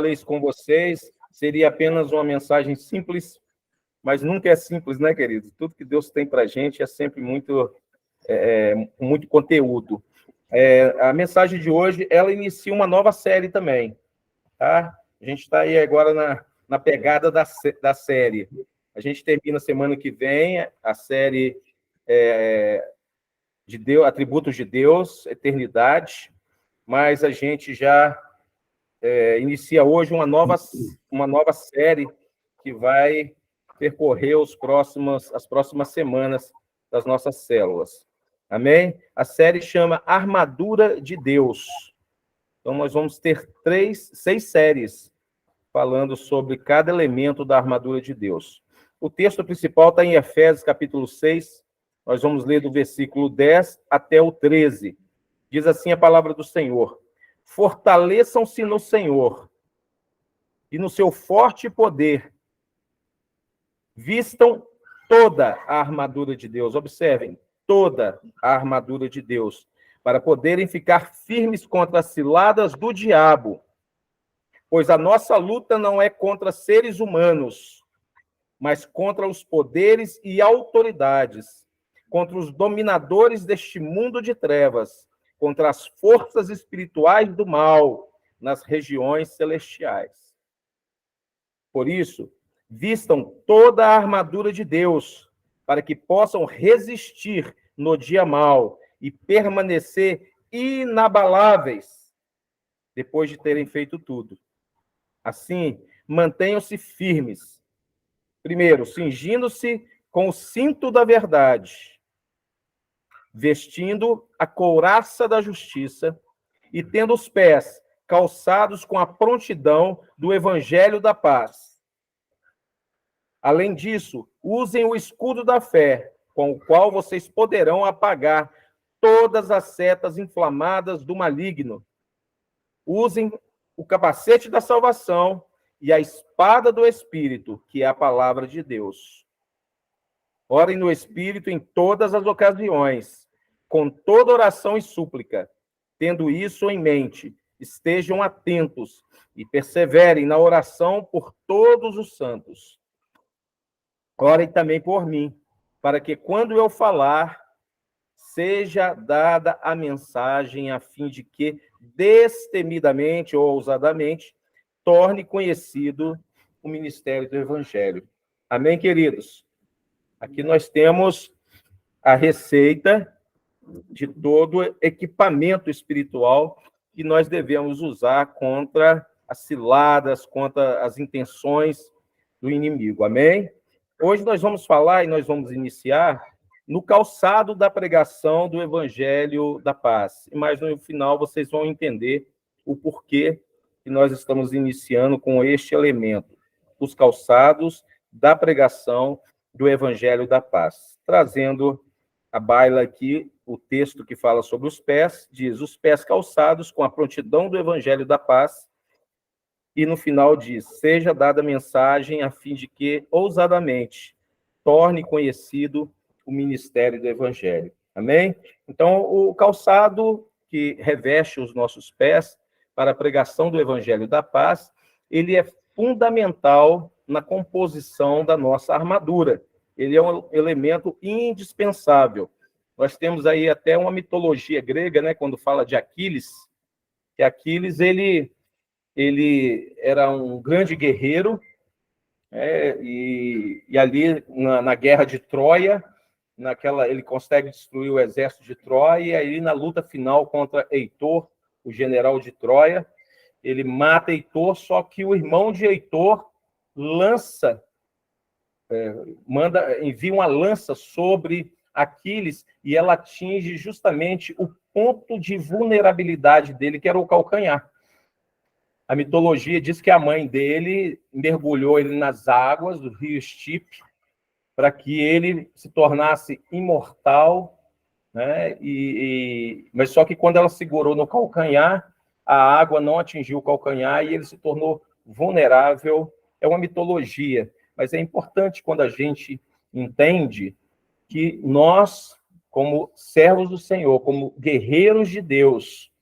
falei isso com vocês, seria apenas uma mensagem simples, mas nunca é simples, né, queridos? Tudo que Deus tem para a gente é sempre muito conteúdo. A mensagem de hoje, ela inicia uma nova série também, tá? A gente está aí agora na pegada da série. A gente termina semana que vem a série de Deus, Atributos de Deus, Eternidade, mas a gente já inicia hoje uma nova série que vai percorrer as próximas semanas das nossas células. Amém? A série chama Armadura de Deus. Então, nós vamos ter 6 séries falando sobre cada elemento da armadura de Deus. O texto principal está em Efésios, capítulo 6. Nós vamos ler do versículo 10 até o 13. Diz assim a palavra do Senhor: fortaleçam-se no Senhor e no seu forte poder. Vistam toda a armadura de Deus. Observem, toda a armadura de Deus, para poderem ficar firmes contra as ciladas do diabo. Pois a nossa luta não é contra seres humanos, mas contra os poderes e autoridades, contra os dominadores deste mundo de trevas, contra as forças espirituais do mal nas regiões celestiais. Por isso, vistam toda a armadura de Deus, para que possam resistir no dia mau e permanecer inabaláveis depois de terem feito tudo. Assim, mantenham-se firmes. Primeiro, cingindo-se com o cinto da verdade, vestindo a couraça da justiça e tendo os pés calçados com a prontidão do evangelho da paz. Além disso, usem o escudo da fé, com o qual vocês poderão apagar todas as setas inflamadas do maligno. Usem o capacete da salvação e a espada do Espírito, que é a palavra de Deus. Orem no Espírito em todas as ocasiões, com toda oração e súplica. Tendo isso em mente, estejam atentos e perseverem na oração por todos os santos. Orem também por mim, para que quando eu falar, seja dada a mensagem a fim de que, destemidamente ou ousadamente, torne conhecido o ministério do Evangelho. Amém, queridos? Aqui nós temos a receita de todo equipamento espiritual que nós devemos usar contra as ciladas, contra as intenções do inimigo. Amém? Hoje nós vamos falar e nós vamos iniciar no calçado da pregação do Evangelho da Paz. Mas no final vocês vão entender o porquê que nós estamos iniciando com este elemento, os calçados da pregação do Evangelho da Paz. Trazendo à baila aqui o texto que fala sobre os pés, diz: os pés calçados com a prontidão do Evangelho da Paz. E no final diz: seja dada a mensagem a fim de que, ousadamente, torne conhecido o ministério do Evangelho. Amém? Então, o calçado que reveste os nossos pés para a pregação do Evangelho da Paz, ele é fundamental na composição da nossa armadura. Ele é um elemento indispensável. Nós temos aí até uma mitologia grega, né, quando fala de Aquiles, que Aquiles, ele era um grande guerreiro, e ali na guerra de Troia, ele consegue destruir o exército de Troia, e aí na luta final contra Heitor, o general de Troia, ele mata Heitor, só que o irmão de Heitor envia uma lança sobre Aquiles, e ela atinge justamente o ponto de vulnerabilidade dele, que era o calcanhar. A mitologia diz que a mãe dele mergulhou ele nas águas do rio Estipe para que ele se tornasse imortal, né? Mas só que quando ela segurou no calcanhar, a água não atingiu o calcanhar e ele se tornou vulnerável. É uma mitologia, mas é importante quando a gente entende que nós, como servos do Senhor, como guerreiros de Deus,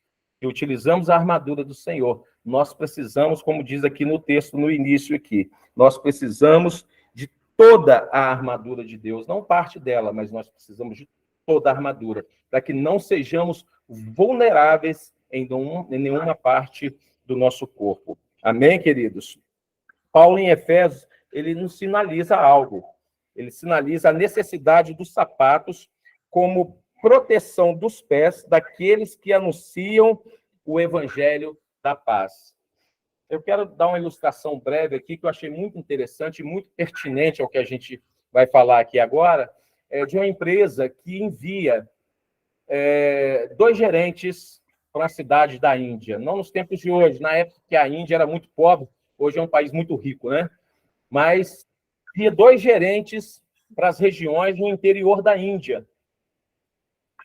que utilizamos a armadura do Senhor, nós precisamos, como diz aqui no texto, no início aqui, nós precisamos de toda a armadura de Deus, não parte dela, mas nós precisamos de toda a armadura, para que não sejamos vulneráveis em nenhuma parte do nosso corpo. Amém, queridos? Paulo, em Efésios, ele nos sinaliza algo. Ele sinaliza a necessidade dos sapatos como proteção dos pés daqueles que anunciam o evangelho da paz. Eu quero dar uma ilustração breve aqui, que eu achei muito interessante e muito pertinente ao que a gente vai falar aqui agora, de uma empresa que envia 2 gerentes para a cidade da Índia. Não nos tempos de hoje, na época que a Índia era muito pobre, hoje é um país muito rico, né? Mas envia 2 gerentes para as regiões no interior da Índia.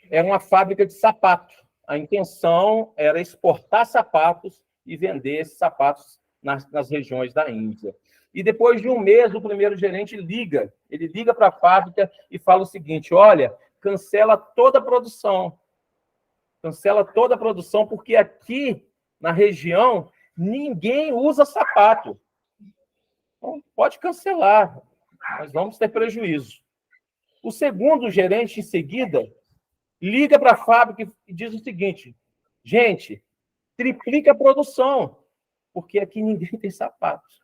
Era uma fábrica de sapato. A intenção era exportar sapatos e vender esses sapatos nas regiões da Índia. E depois de um mês, o primeiro gerente liga para a fábrica e fala o seguinte: olha, cancela toda a produção. Cancela toda a produção, porque aqui na região ninguém usa sapato. Então, pode cancelar, mas vamos ter prejuízo. O segundo gerente, em seguida, liga para a fábrica e diz o seguinte: gente, triplica a produção, porque aqui ninguém tem sapato.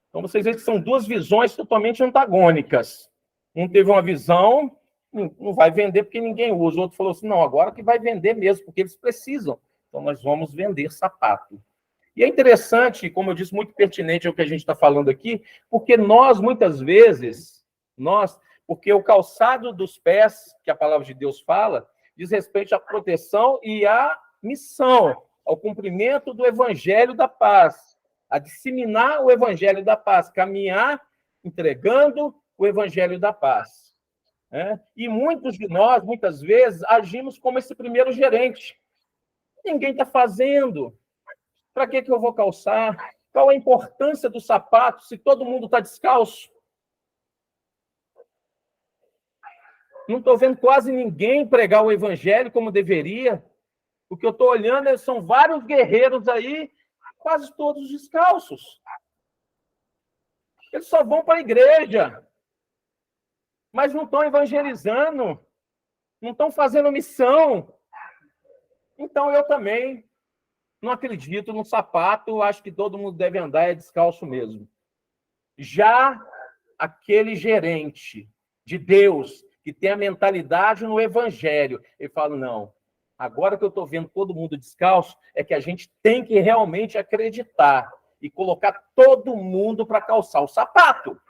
Então, vocês veem que são 2 visões totalmente antagônicas. Um teve uma visão, não vai vender porque ninguém usa. O outro falou assim, não, agora que vai vender mesmo, porque eles precisam. Então, nós vamos vender sapato. E é interessante, como eu disse, muito pertinente ao que a gente está falando aqui, porque nós, muitas vezes, porque o calçado dos pés, que a palavra de Deus fala, diz respeito à proteção e à missão, ao cumprimento do evangelho da paz, a disseminar o evangelho da paz, caminhar entregando o evangelho da paz. E muitos de nós, muitas vezes, agimos como esse primeiro gerente. Ninguém está fazendo. Para que eu vou calçar? Qual a importância do sapato se todo mundo está descalço? Não estou vendo quase ninguém pregar o evangelho como deveria. O que eu estou olhando são vários guerreiros aí, quase todos descalços. Eles só vão para a igreja, mas não estão evangelizando, não estão fazendo missão. Então, eu também não acredito no sapato, acho que todo mundo deve andar descalço mesmo. Já aquele gerente de Deus, que tem a mentalidade no evangelho, ele fala, não, agora que eu estou vendo todo mundo descalço, é que a gente tem que realmente acreditar e colocar todo mundo para calçar o sapato.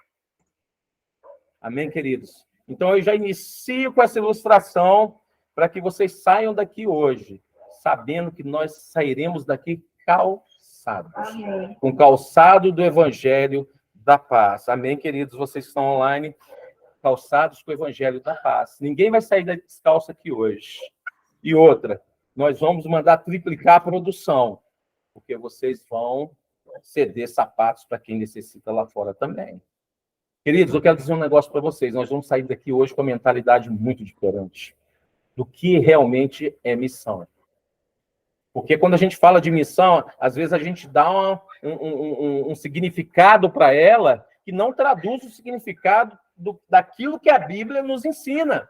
Amém, queridos? Então, eu já inicio com essa ilustração para que vocês saiam daqui hoje, sabendo que nós sairemos daqui calçados. Amém. Com calçado do evangelho da paz. Amém, queridos? Vocês que estão online, calçados com o evangelho da paz. Ninguém vai sair descalço aqui hoje. E outra, nós vamos mandar triplicar a produção, porque vocês vão ceder sapatos para quem necessita lá fora também. Queridos, eu quero dizer um negócio para vocês. Nós vamos sair daqui hoje com uma mentalidade muito diferente do que realmente é missão. Porque quando a gente fala de missão, às vezes a gente dá um significado para ela que não traduz o significado daquilo que a Bíblia nos ensina.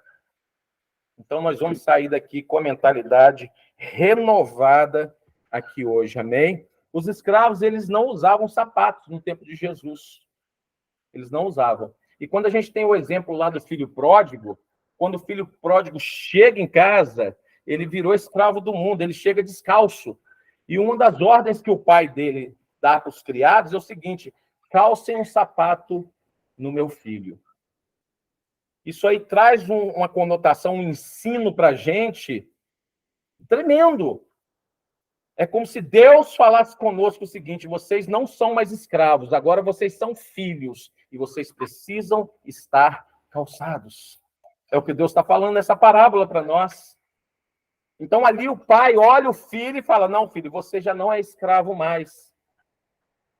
Então, nós vamos sair daqui com a mentalidade renovada aqui hoje, amém? Os escravos, eles não usavam sapatos no tempo de Jesus. Eles não usavam. E quando a gente tem o exemplo lá do filho pródigo, quando o filho pródigo chega em casa, ele virou escravo do mundo, ele chega descalço. E uma das ordens que o pai dele dá para os criados é o seguinte: calcem um sapato no meu filho. Isso aí traz uma conotação, um ensino para a gente tremendo. É como se Deus falasse conosco o seguinte: vocês não são mais escravos, agora vocês são filhos e vocês precisam estar calçados. É o que Deus está falando nessa parábola para nós. Então, ali o pai olha o filho e fala: não, filho, você já não é escravo mais.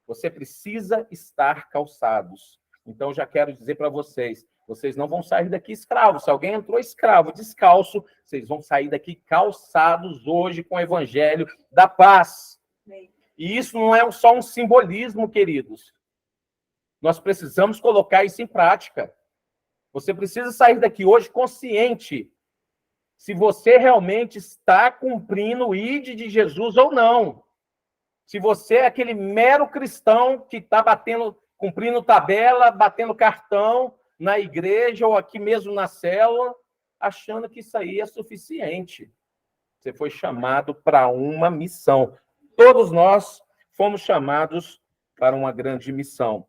Você precisa estar calçados. Então, já quero dizer para vocês, vocês não vão sair daqui escravos. Se alguém entrou escravo, descalço, vocês vão sair daqui calçados hoje com o evangelho da paz. E isso não é só um simbolismo, queridos. Nós precisamos colocar isso em prática. Você precisa sair daqui hoje consciente se você realmente está cumprindo o ID de Jesus ou não. Se você é aquele mero cristão que está cumprindo tabela, batendo cartão na igreja ou aqui mesmo na célula, achando que isso aí é suficiente. Você foi chamado para uma missão. Todos nós fomos chamados para uma grande missão.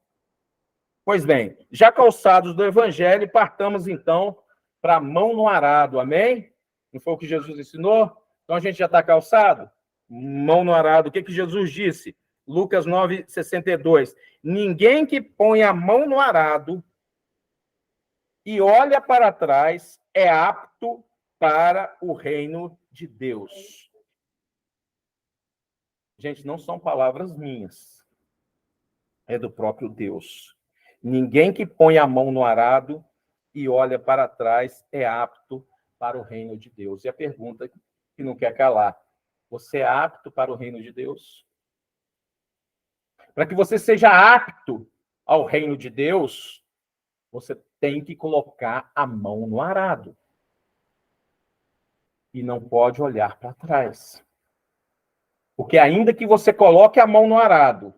Pois bem, já calçados do evangelho, partamos então para a mão no arado, amém? Não foi o que Jesus ensinou? Então a gente já está calçado? Mão no arado. O que Jesus disse? Lucas 9:62. Ninguém que põe a mão no arado e olha para trás é apto para o reino de Deus. Gente, não são palavras minhas. É do próprio Deus. Ninguém que põe a mão no arado e olha para trás é apto para o reino de Deus. E a pergunta que não quer calar: você é apto para o reino de Deus? Para que você seja apto ao reino de Deus, você tem que colocar a mão no arado. E não pode olhar para trás. Porque ainda que você coloque a mão no arado,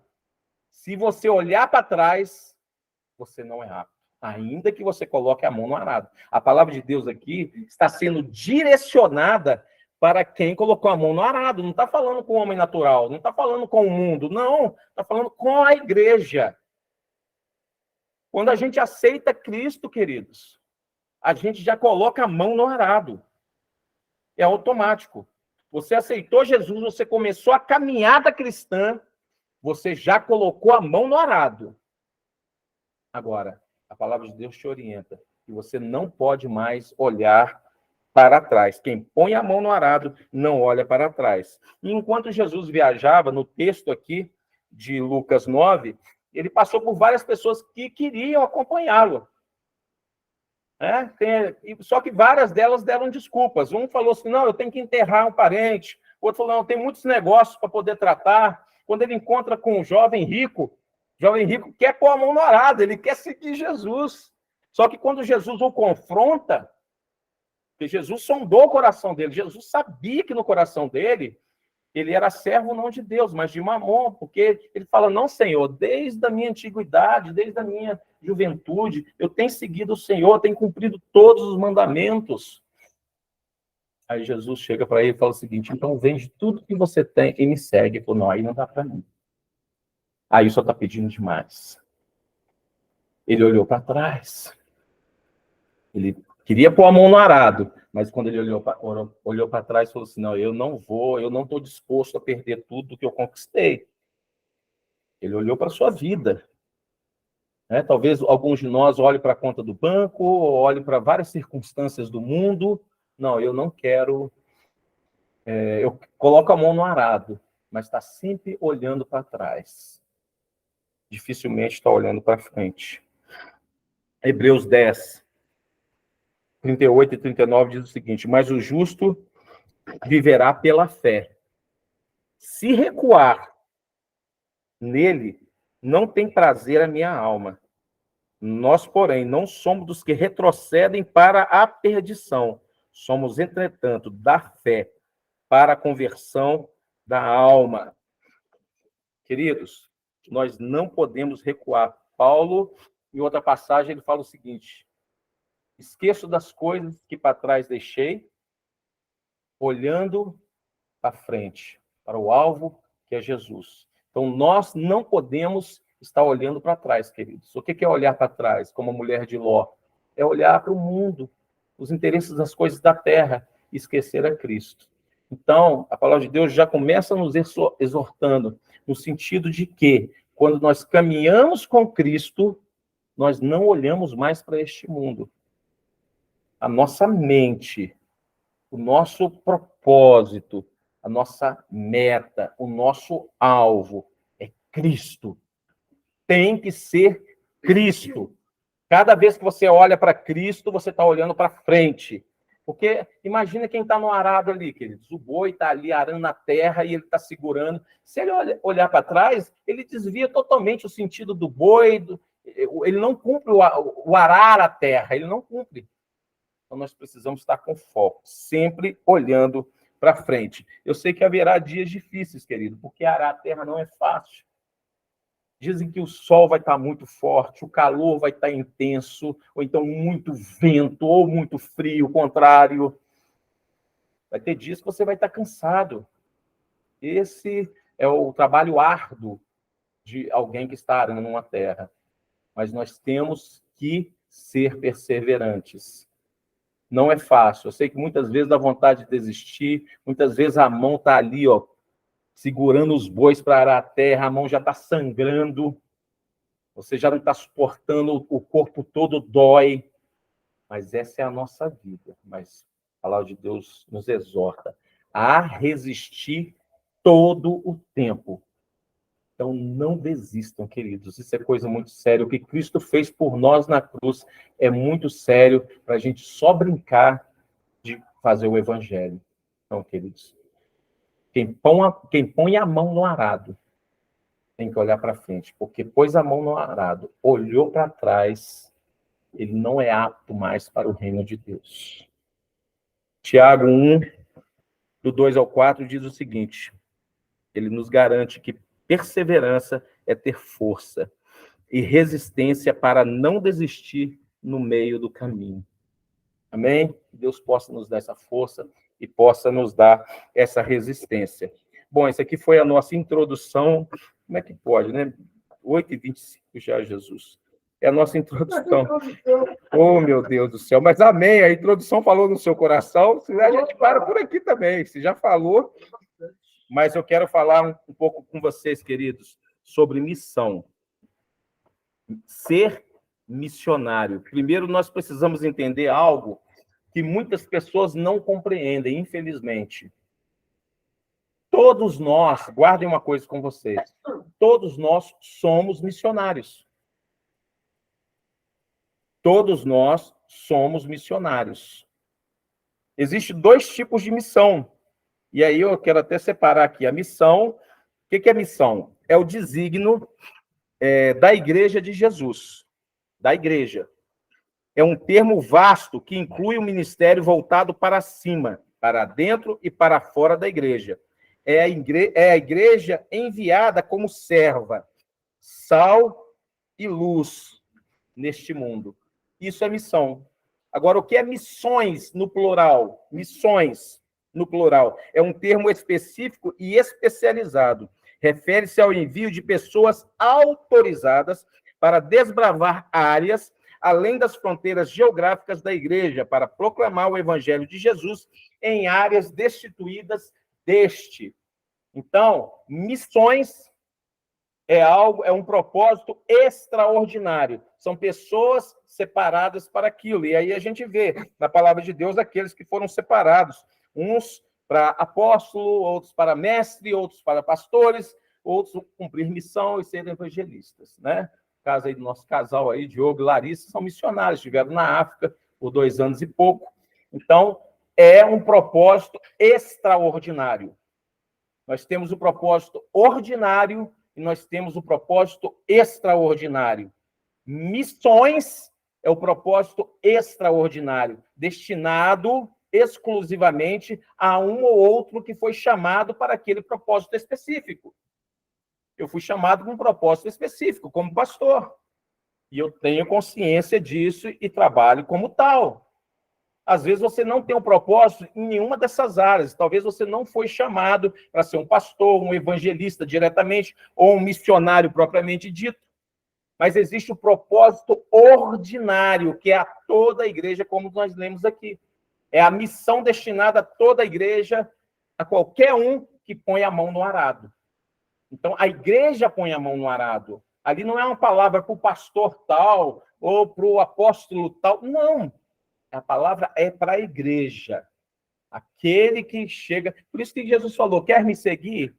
se você olhar para trás, você não é apto. Ainda que você coloque a mão no arado. A palavra de Deus aqui está sendo direcionada para quem colocou a mão no arado. Não está falando com o homem natural, não está falando com o mundo, não. Está falando com a igreja. Quando a gente aceita Cristo, queridos, a gente já coloca a mão no arado. É automático. Você aceitou Jesus, você começou a caminhada cristã, você já colocou a mão no arado. Agora, a palavra de Deus te orienta que você não pode mais olhar para trás. Quem põe a mão no arado não olha para trás. E enquanto Jesus viajava, no texto aqui de Lucas 9, ele passou por várias pessoas que queriam acompanhá-lo. Só que várias delas deram desculpas. Um falou assim, não, eu tenho que enterrar um parente. O outro falou, não, tem muitos negócios para poder tratar. Quando ele encontra com um jovem rico quer pôr a mão no arado, ele quer seguir Jesus. Só que quando Jesus o confronta, porque Jesus sondou o coração dele, Jesus sabia que no coração dele, ele era servo não de Deus, mas de Mamon, porque ele fala, não, Senhor, desde a minha antiguidade, desde a minha juventude, eu tenho seguido o Senhor, tenho cumprido todos os mandamentos. Aí Jesus chega para ele e fala o seguinte, então vende tudo que você tem e me segue. Ele falou, não, aí não dá para mim. Aí só está pedindo demais. Ele olhou para trás. Ele queria pôr a mão no arado, mas quando ele olhou para trás, falou assim, não, eu não estou disposto a perder tudo que eu conquistei. Ele olhou para a sua vida. Talvez alguns de nós olhem para a conta do banco, ou olhem para várias circunstâncias do mundo. Não, eu não quero... eu coloco a mão no arado, mas está sempre olhando para trás. Dificilmente está olhando para frente. Hebreus 10, 38 e 39 diz o seguinte, mas o justo viverá pela fé. Se recuar nele, não tem prazer a minha alma. Nós, porém, não somos dos que retrocedem para a perdição. Somos, entretanto, da fé para a conversão da alma. Queridos, nós não podemos recuar. Paulo, em outra passagem, ele fala o seguinte, esqueço das coisas que para trás deixei, olhando para frente, para o alvo que é Jesus. Então, nós não podemos estar olhando para trás, queridos. O que é olhar para trás, como a mulher de Ló? É olhar para o mundo, os interesses das coisas da terra, e esquecer a Cristo. Então, a palavra de Deus já começa nos exortando, no sentido de que, quando nós caminhamos com Cristo, nós não olhamos mais para este mundo. A nossa mente, o nosso propósito, a nossa meta, o nosso alvo é Cristo. Tem que ser Cristo. Cada vez que você olha para Cristo, você está olhando para frente. Porque imagina quem está no arado ali, queridos. O boi está ali arando a terra e ele está segurando. Se ele olhar para trás, ele desvia totalmente o sentido do boi. Ele não cumpre o arar a terra, ele não cumpre. Então, nós precisamos estar com foco, sempre olhando para frente. Eu sei que haverá dias difíceis, querido, porque arar a terra não é fácil. Dizem que o sol vai estar muito forte, o calor vai estar intenso, ou então muito vento, ou muito frio, o contrário. Vai ter dias que você vai estar cansado. Esse é o trabalho árduo de alguém que está arando uma terra. Mas nós temos que ser perseverantes. Não é fácil. Eu sei que muitas vezes dá vontade de desistir, muitas vezes a mão está ali, ó, segurando os bois para arar a terra, a mão já está sangrando, você já não está suportando, o corpo todo dói. Mas essa é a nossa vida. Mas a palavra de Deus nos exorta a resistir todo o tempo. Então, não desistam, queridos. Isso é coisa muito séria. O que Cristo fez por nós na cruz é muito sério para a gente só brincar de fazer o evangelho. Então, queridos, quem põe a mão no arado tem que olhar para frente, porque pôs a mão no arado, olhou para trás, ele não é apto mais para o reino de Deus. Tiago 1, do 2 ao 4, diz o seguinte, ele nos garante que perseverança é ter força e resistência para não desistir no meio do caminho. Amém? Que Deus possa nos dar essa força e possa nos dar essa resistência. Bom, essa aqui foi a nossa introdução. Como é que pode, né? 8h25 já, Jesus. É a nossa introdução. Oh, meu Deus do céu. Mas amém, a introdução falou no seu coração. A gente para por aqui também. Você já falou. Mas eu quero falar um pouco com vocês, queridos, sobre missão. Ser missionário. Primeiro, nós precisamos entender algo que muitas pessoas não compreendem, infelizmente. Todos nós, guardem uma coisa com vocês, todos nós somos missionários. Todos nós somos missionários. Existem dois tipos de missão. E aí eu quero até separar aqui a missão. O que é missão? É o desígnio da Igreja de Jesus. Da Igreja. É um termo vasto que inclui o ministério voltado para cima, para dentro e para fora da igreja. É a igreja enviada como serva, sal e luz neste mundo. Isso é missão. Agora, o que é missões no plural? Missões no plural. É um termo específico e especializado. Refere-se ao envio de pessoas autorizadas para desbravar áreas além das fronteiras geográficas da igreja, para proclamar o evangelho de Jesus em áreas destituídas deste. Então, missões é um propósito extraordinário. São pessoas separadas para aquilo. E aí a gente vê na palavra de Deus aqueles que foram separados, uns para apóstolo, outros para mestre, outros para pastores, outros cumprir missão e serem evangelistas, né? Caso aí do nosso casal aí, Diogo e Larissa, são missionários, estiveram na África por 2 anos e pouco. Então, é um propósito extraordinário. Nós temos o propósito ordinário e nós temos o propósito extraordinário. Missões é o propósito extraordinário, destinado exclusivamente a um ou outro que foi chamado para aquele propósito específico. Eu fui chamado com um propósito específico, como pastor. E eu tenho consciência disso e trabalho como tal. Às vezes você não tem um propósito em nenhuma dessas áreas. Talvez você não foi chamado para ser um pastor, um evangelista diretamente, ou um missionário propriamente dito. Mas existe o propósito ordinário, que é a toda a igreja, como nós lemos aqui. É a missão destinada a toda a igreja, a qualquer um que põe a mão no arado. Então, a igreja põe a mão no arado. Ali não é uma palavra para o pastor tal ou para o apóstolo tal. Não. A palavra é para a igreja. Aquele que chega... Por isso que Jesus falou, quer me seguir?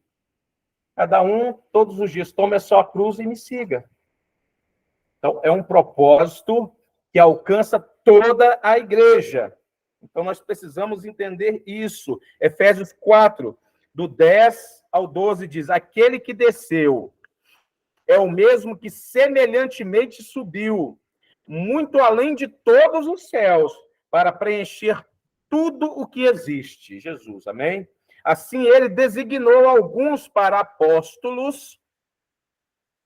Cada um, todos os dias, tome a sua cruz e me siga. Então, é um propósito que alcança toda a igreja. Então, nós precisamos entender isso. Efésios 4, do 10 ao 12, diz: aquele que desceu é o mesmo que semelhantemente subiu, muito além de todos os céus, para preencher tudo o que existe. Jesus, amém? Assim, ele designou alguns para apóstolos,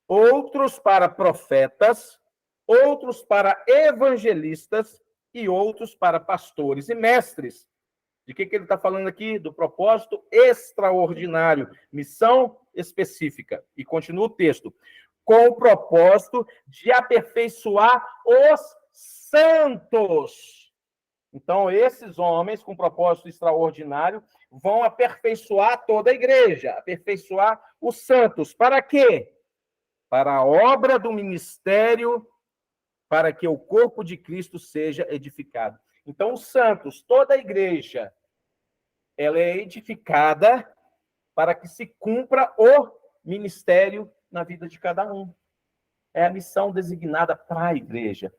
outros para profetas, outros para evangelistas e outros para pastores e mestres. De que ele está falando aqui? Do propósito extraordinário, missão específica. E continua o texto. Com o propósito de aperfeiçoar os santos. Então, esses homens, com propósito extraordinário, vão aperfeiçoar toda a igreja, aperfeiçoar os santos. Para quê? Para a obra do ministério, para que o corpo de Cristo seja edificado. Então, os santos, toda a igreja, ela é edificada para que se cumpra o ministério na vida de cada um. É a missão designada para a igreja,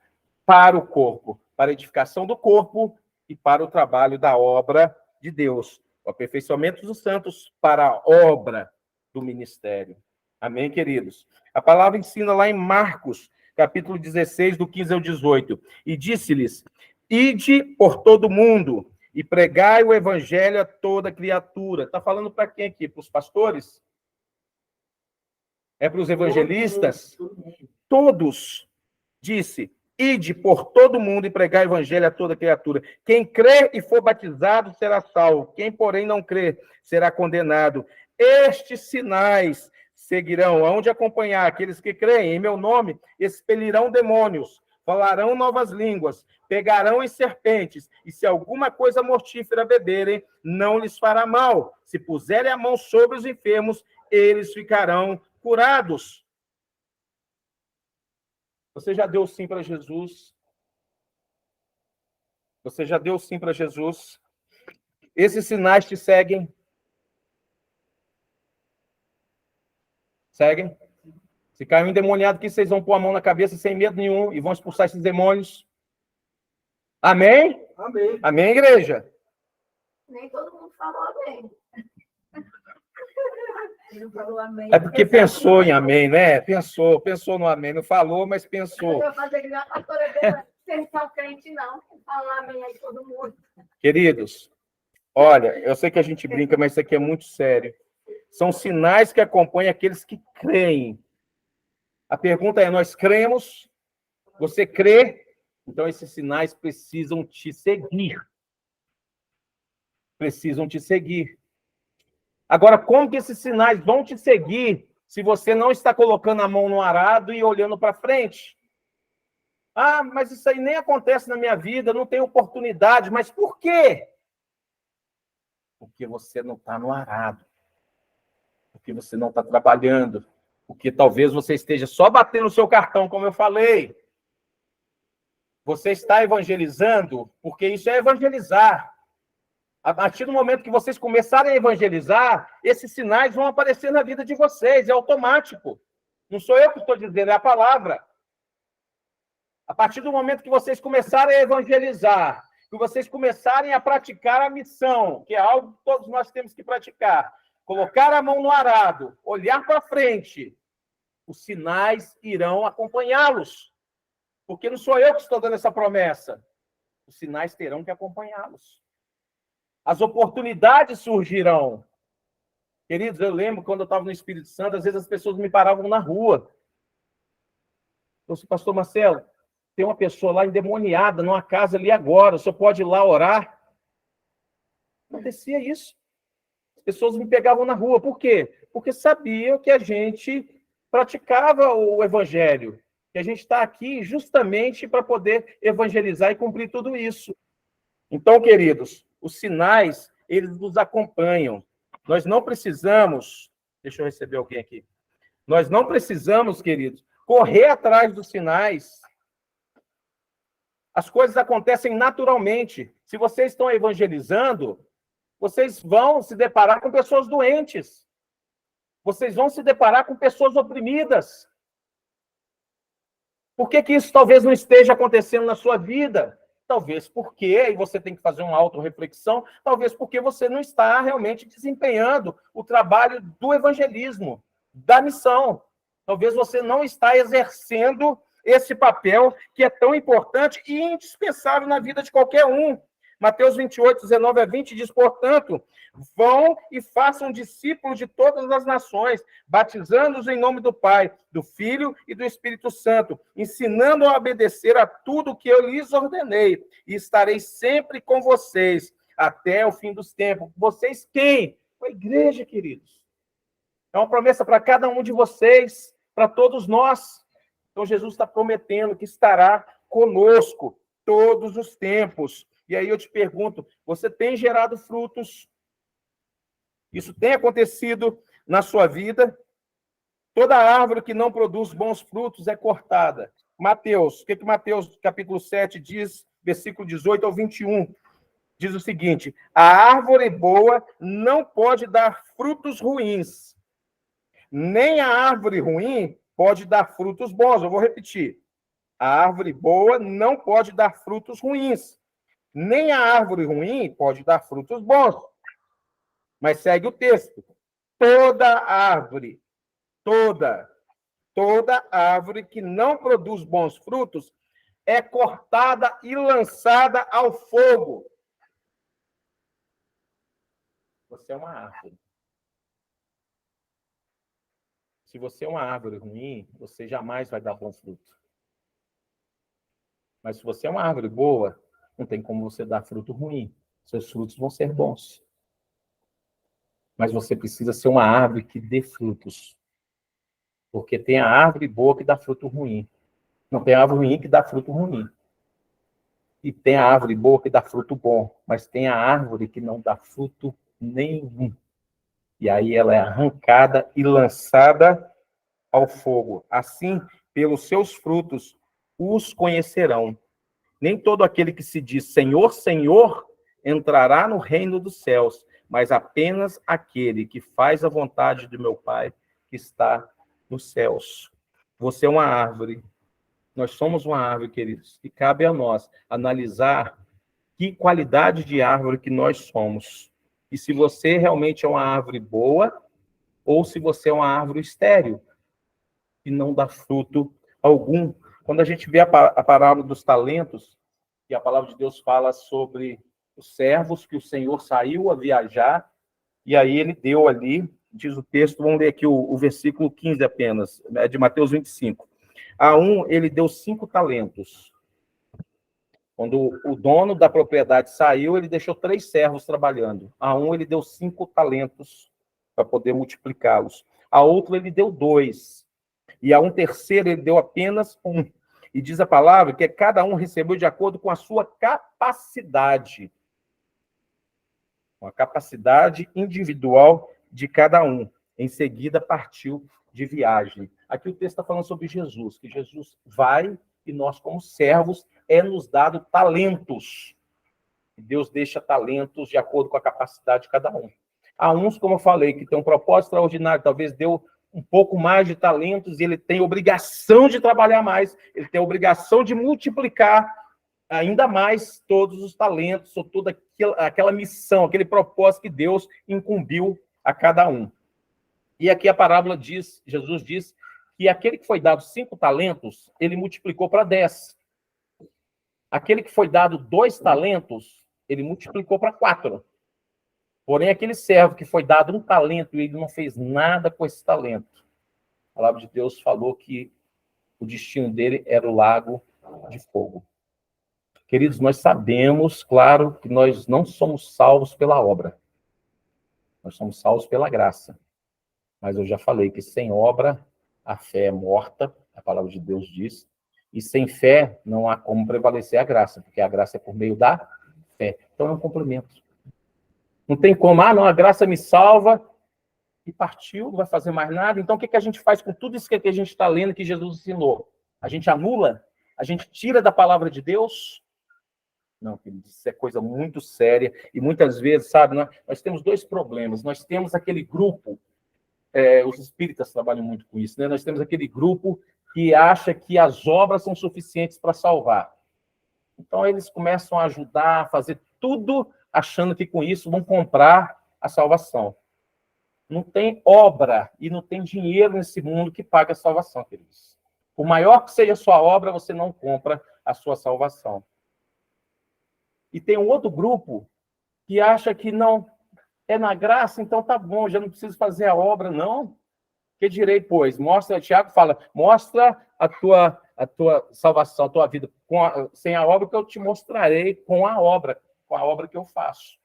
para o corpo, para a edificação do corpo e para o trabalho da obra de Deus. O aperfeiçoamento dos santos para a obra do ministério. Amém, queridos? A palavra ensina lá em Marcos, capítulo 16, do 15 ao 18. E disse-lhes: ide por todo o mundo e pregai o evangelho a toda criatura. Está falando para quem aqui? Para os pastores? É para os evangelistas? Todos. Disse: ide por todo o mundo e pregai o evangelho a toda criatura. Quem crer e for batizado será salvo. Quem, porém, não crer será condenado. Estes sinais seguirão, aonde acompanhar aqueles que creem em meu nome, expelirão demônios, falarão novas línguas, pegarão em serpentes, e se alguma coisa mortífera beberem, não lhes fará mal. Se puserem a mão sobre os enfermos, eles ficarão curados. Você já deu sim para Jesus? Você já deu sim para Jesus? Esses sinais te seguem? Seguem? Se caiu um endemoniado aqui, vocês vão pôr a mão na cabeça sem medo nenhum e vão expulsar esses demônios. Amém? Amém. Amém, igreja? Nem todo mundo falou amém. Não falou amém. É porque pensou em amém, né? Pensou no amém. Não falou, mas pensou. Eu ia fazer que a pastora dele, vocês são crentes, não. Fala amém aí todo mundo. Queridos, olha, eu sei que a gente brinca, mas isso aqui é muito sério. São sinais que acompanham aqueles que creem. A pergunta é: nós cremos? Você crê? Então, esses sinais precisam te seguir. Precisam te seguir. Agora, como que esses sinais vão te seguir se você não está colocando a mão no arado e olhando para frente? Ah, mas isso aí nem acontece na minha vida, não tenho oportunidade. Mas por quê? Porque você não está no arado. Porque você não está trabalhando. Porque talvez você esteja só batendo o seu cartão, como eu falei. Você está evangelizando, porque isso é evangelizar. A partir do momento que vocês começarem a evangelizar, esses sinais vão aparecer na vida de vocês, é automático. Não sou eu que estou dizendo, é a palavra. A partir do momento que vocês começarem a evangelizar, que vocês começarem a praticar a missão, que é algo que todos nós temos que praticar, colocar a mão no arado, olhar para frente, os sinais irão acompanhá-los. Porque não sou eu que estou dando essa promessa. Os sinais terão que acompanhá-los. As oportunidades surgirão. Queridos, eu lembro quando eu estava no Espírito Santo, às vezes as pessoas me paravam na rua. Eu disse: pastor Marcelo, tem uma pessoa lá endemoniada numa casa ali agora, o senhor pode ir lá orar? Acontecia isso. As pessoas me pegavam na rua. Por quê? Porque sabiam que a gente praticava o evangelho, que a gente está aqui justamente para poder evangelizar e cumprir tudo isso. Então, queridos, os sinais, eles nos acompanham. Nós não precisamos... Deixa eu receber alguém aqui. Nós não precisamos, queridos, correr atrás dos sinais. As coisas acontecem naturalmente. Se vocês estão evangelizando, vocês vão se deparar com pessoas doentes. Vocês vão se deparar com pessoas oprimidas. Por que isso talvez não esteja acontecendo na sua vida? Talvez porque, e você tem que fazer uma autorreflexão, talvez porque você não está realmente desempenhando o trabalho do evangelismo, da missão. Talvez você não está exercendo esse papel que é tão importante e indispensável na vida de qualquer um. Mateus 28, 19 a 20 diz, portanto, vão e façam discípulos de todas as nações, batizando-os em nome do Pai, do Filho e do Espírito Santo, ensinando a obedecer a tudo que eu lhes ordenei, e estarei sempre com vocês até o fim dos tempos. Vocês quem? A igreja, queridos. É uma promessa para cada um de vocês, para todos nós. Então, Jesus está prometendo que estará conosco todos os tempos. E aí eu te pergunto, você tem gerado frutos? Isso tem acontecido na sua vida? Toda árvore que não produz bons frutos é cortada. Mateus, o que Mateus capítulo 7 diz, versículo 18 ao 21? Diz o seguinte, a árvore boa não pode dar frutos ruins, nem a árvore ruim pode dar frutos bons. Eu vou repetir. A árvore boa não pode dar frutos ruins, nem a árvore ruim pode dar frutos bons. Mas segue o texto. Toda árvore que não produz bons frutos é cortada e lançada ao fogo. Você é uma árvore. Se você é uma árvore ruim, você jamais vai dar bom fruto. Mas se você é uma árvore boa, não tem como você dar fruto ruim. Seus frutos vão ser bons. Mas você precisa ser uma árvore que dê frutos. Porque tem a árvore boa que dá fruto ruim. Não tem a árvore ruim que dá fruto ruim. E tem a árvore boa que dá fruto bom. Mas tem a árvore que não dá fruto nenhum. E aí ela é arrancada e lançada ao fogo. Assim, pelos seus frutos, os conhecerão. Nem todo aquele que se diz Senhor, Senhor, entrará no reino dos céus, mas apenas aquele que faz a vontade do meu Pai que está nos céus. Você é uma árvore. Nós somos uma árvore, queridos. E cabe a nós analisar que qualidade de árvore que nós somos. E se você realmente é uma árvore boa, ou se você é uma árvore estéril, que não dá fruto algum. Quando a gente vê a parábola dos talentos, e a palavra de Deus fala sobre os servos, que o Senhor saiu a viajar, e aí ele deu ali, diz o texto, vamos ler aqui o versículo 15 apenas, é de Mateus 25. A um, ele deu 5 talentos. Quando o dono da propriedade saiu, ele deixou 3 servos trabalhando. A um, ele deu 5 talentos para poder multiplicá-los. A outro, ele deu 2. E a um terceiro, ele deu apenas 1. E diz a palavra que cada um recebeu de acordo com a sua capacidade. Com a capacidade individual de cada um. Em seguida, partiu de viagem. Aqui o texto está falando sobre Jesus, que Jesus vai e nós, como servos, nos dado talentos. Deus deixa talentos de acordo com a capacidade de cada um. Há uns, como eu falei, que tem um propósito extraordinário, talvez deu um pouco mais de talentos e ele tem obrigação de trabalhar mais, ele tem obrigação de multiplicar ainda mais todos os talentos, ou toda aquela missão, aquele propósito que Deus incumbiu a cada um. E aqui a parábola diz, Jesus diz, que aquele que foi dado 5 talentos, ele multiplicou para 10. Aquele que foi dado 2 talentos, ele multiplicou para 4. Porém, aquele servo que foi dado 1 talento e ele não fez nada com esse talento, a palavra de Deus falou que o destino dele era o lago de fogo. Queridos, nós sabemos, claro, que nós não somos salvos pela obra. Nós somos salvos pela graça. Mas eu já falei que sem obra, a fé é morta, a palavra de Deus diz, e sem fé não há como prevalecer a graça, porque a graça é por meio da fé. Então é um complemento. Não tem como, não, a graça me salva, e partiu, não vai fazer mais nada. Então o que a gente faz com tudo isso que a gente está lendo, que Jesus ensinou? A gente anula? A gente tira da palavra de Deus? Não, queridos, isso é coisa muito séria, e muitas vezes, sabe, nós temos 2 problemas. Nós temos aquele grupo, os espíritas trabalham muito com isso, né? Nós temos aquele grupo que acha que as obras são suficientes para salvar. Então, eles começam a ajudar, a fazer tudo, achando que com isso vão comprar a salvação. Não tem obra e não tem dinheiro nesse mundo que pague a salvação, queridos. Por maior que seja a sua obra, você não compra a sua salvação. E tem um outro grupo que acha que não, é na graça, então tá bom, já não preciso fazer a obra, não. Que direi, pois? Mostra, Tiago fala, mostra a tua salvação, a tua vida sem a obra, que eu te mostrarei com a obra que eu faço.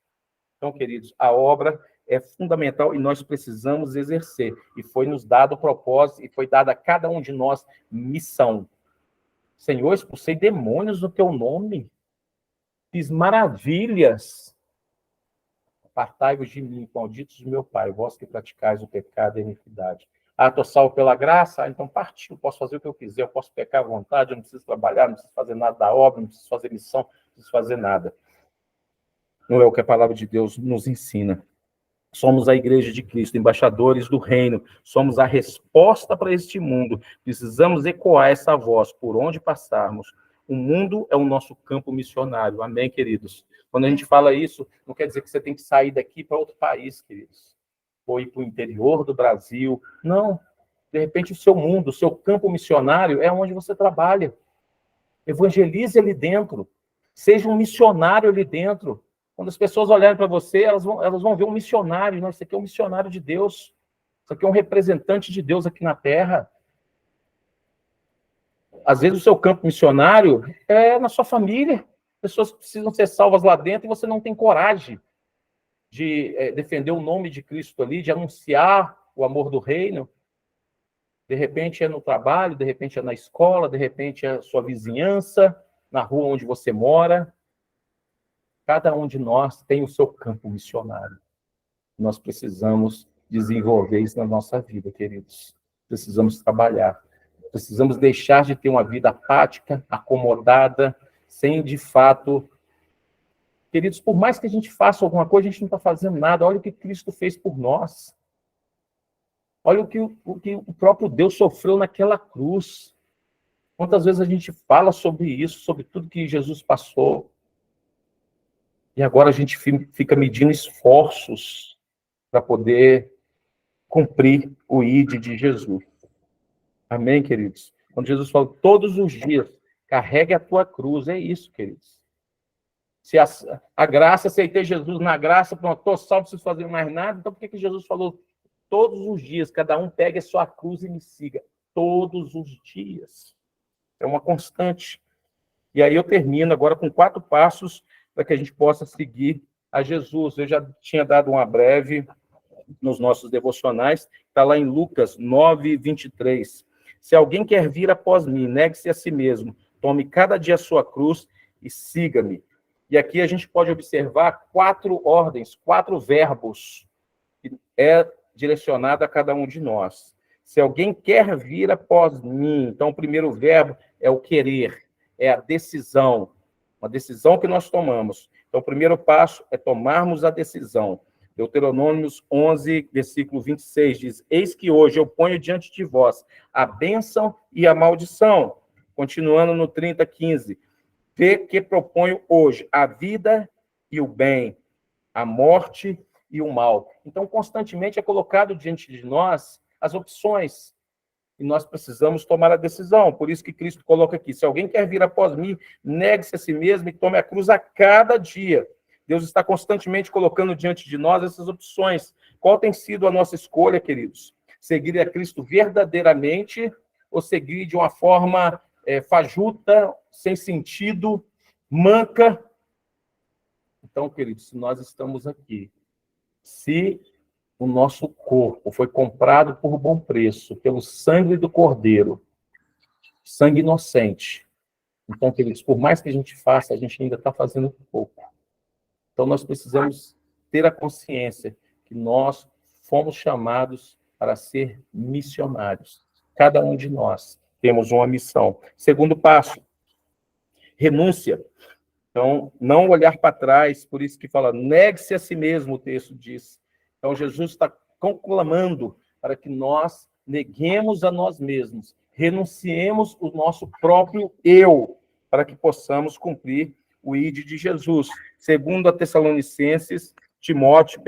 Então, queridos, a obra é fundamental e nós precisamos exercer. E foi nos dado o propósito, e foi dada a cada um de nós missão. Senhor, expulsei demônios no teu nome. Fiz maravilhas. Apartai-vos de mim, malditos do meu Pai, vós que praticais o pecado e a iniquidade. Ah, estou salvo pela graça? Ah, então partiu, posso fazer o que eu quiser, eu posso pecar à vontade, eu não preciso trabalhar, não preciso fazer nada da obra, não preciso fazer missão, não preciso fazer nada. Não é o que a palavra de Deus nos ensina. Somos a igreja de Cristo, embaixadores do reino, somos a resposta para este mundo. Precisamos ecoar essa voz por onde passarmos. O mundo é o nosso campo missionário. Amém, queridos? Quando a gente fala isso, não quer dizer que você tem que sair daqui para outro país, queridos. Ou ir para o interior do Brasil. Não. De repente, o seu mundo, o seu campo missionário é onde você trabalha. Evangelize ali dentro. Seja um missionário ali dentro. Quando as pessoas olharem para você, elas vão ver um missionário. Não, isso aqui é um missionário de Deus. Isso aqui é um representante de Deus aqui na Terra. Às vezes o seu campo missionário é na sua família. Pessoas precisam ser salvas lá dentro e você não tem coragem de defender o nome de Cristo ali, de anunciar o amor do reino. De repente é no trabalho, de repente é na escola, de repente é a sua vizinhança, na rua onde você mora. Cada um de nós tem o seu campo missionário. Nós precisamos desenvolver isso na nossa vida, queridos. Precisamos trabalhar. Precisamos deixar de ter uma vida apática, acomodada, sem, de fato... Queridos, por mais que a gente faça alguma coisa, a gente não está fazendo nada. Olha o que Cristo fez por nós. Olha o que o próprio Deus sofreu naquela cruz. Quantas vezes a gente fala sobre isso, sobre tudo que Jesus passou. E agora a gente fica medindo esforços para poder cumprir o ID de Jesus. Amém, queridos? Quando Jesus fala todos os dias, carregue a tua cruz, é isso, queridos. Se a graça, aceitei Jesus na graça, pronto, estou salvo, não preciso fazer mais nada, então por que Jesus falou todos os dias, cada um pegue a sua cruz e me siga? Todos os dias. É uma constante. E aí eu termino agora com 4 passos para que a gente possa seguir a Jesus. Eu já tinha dado uma breve nos nossos devocionais, está lá em Lucas 9, 23. Se alguém quer vir após mim, negue-se a si mesmo, tome cada dia a sua cruz e siga-me. E aqui a gente pode observar 4 ordens, 4 verbos, que é direcionado a cada um de nós. Se alguém quer vir após mim, então o primeiro verbo é o querer, é a decisão, uma decisão que nós tomamos. Então o primeiro passo é tomarmos a decisão. Deuteronômios 11, versículo 26, diz, eis que hoje eu ponho diante de vós a bênção e a maldição. Continuando no 30, 15, vê que proponho hoje a vida e o bem, a morte e o mal. Então, constantemente é colocado diante de nós as opções, e nós precisamos tomar a decisão. Por isso que Cristo coloca aqui, se alguém quer vir após mim, negue-se a si mesmo e tome a cruz a cada dia. Deus está constantemente colocando diante de nós essas opções. Qual tem sido a nossa escolha, queridos? Seguir a Cristo verdadeiramente ou seguir de uma forma fajuta, sem sentido, manca? Então, queridos, se nós estamos aqui, se o nosso corpo foi comprado por bom preço, pelo sangue do Cordeiro, sangue inocente, então, queridos, por mais que a gente faça, a gente ainda está fazendo pouco. Então, nós precisamos ter a consciência que nós fomos chamados para ser missionários. Cada um de nós temos uma missão. Segundo passo, renúncia. Então, não olhar para trás, por isso que fala, negue-se a si mesmo, o texto diz. Então, Jesus está conclamando para que nós neguemos a nós mesmos, renunciemos o nosso próprio eu, para que possamos cumprir o ID de Jesus. Segundo a Timóteo,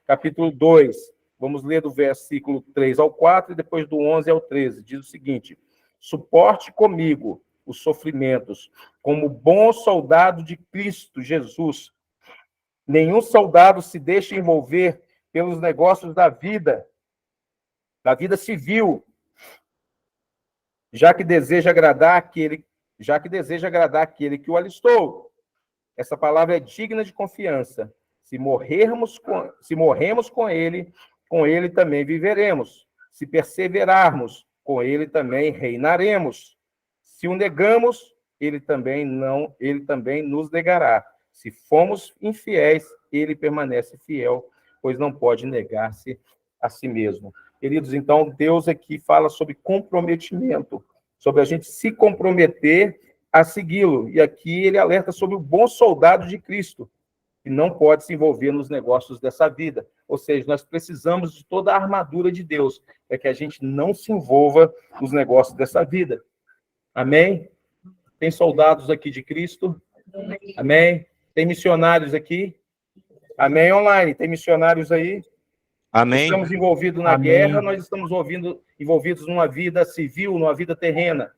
capítulo 2. Vamos ler do versículo 3 ao 4 e depois do 11 ao 13. Diz o seguinte: suporte comigo os sofrimentos, como bom soldado de Cristo Jesus. Nenhum soldado se deixa envolver pelos negócios da vida civil, já que deseja agradar aquele que o alistou. Essa palavra é digna de confiança. Se morremos com ele também viveremos. Se perseverarmos, com ele também reinaremos. Se o negamos, ele também nos negará. Se fomos infiéis, ele permanece fiel, pois não pode negar-se a si mesmo. Queridos, então, Deus aqui fala sobre comprometimento, sobre a gente se comprometer a segui-lo. E aqui ele alerta sobre o bom soldado de Cristo, que não pode se envolver nos negócios dessa vida. Ou seja, nós precisamos de toda a armadura de Deus, para que a gente não se envolva nos negócios dessa vida. Amém? Tem soldados aqui de Cristo? Amém? Tem missionários aqui? Amém? Online, tem missionários aí? Amém. Estamos envolvidos na guerra, nós estamos envolvidos numa vida civil, numa vida terrena.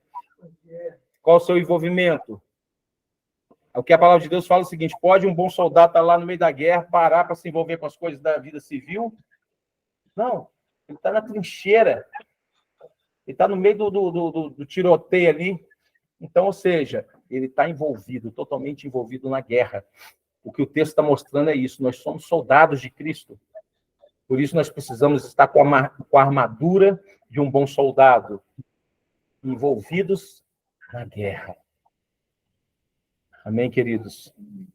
Qual o seu envolvimento? O que a palavra de Deus fala é o seguinte: pode um bom soldado estar lá no meio da guerra, parar para se envolver com as coisas da vida civil? Não, ele está na trincheira. Ele está no meio do tiroteio ali. Então, ou seja, ele está envolvido, totalmente envolvido na guerra. O que o texto está mostrando é isso: nós somos soldados de Cristo. Por isso, nós precisamos estar com a armadura de um bom soldado, envolvidos na guerra. Amém, queridos?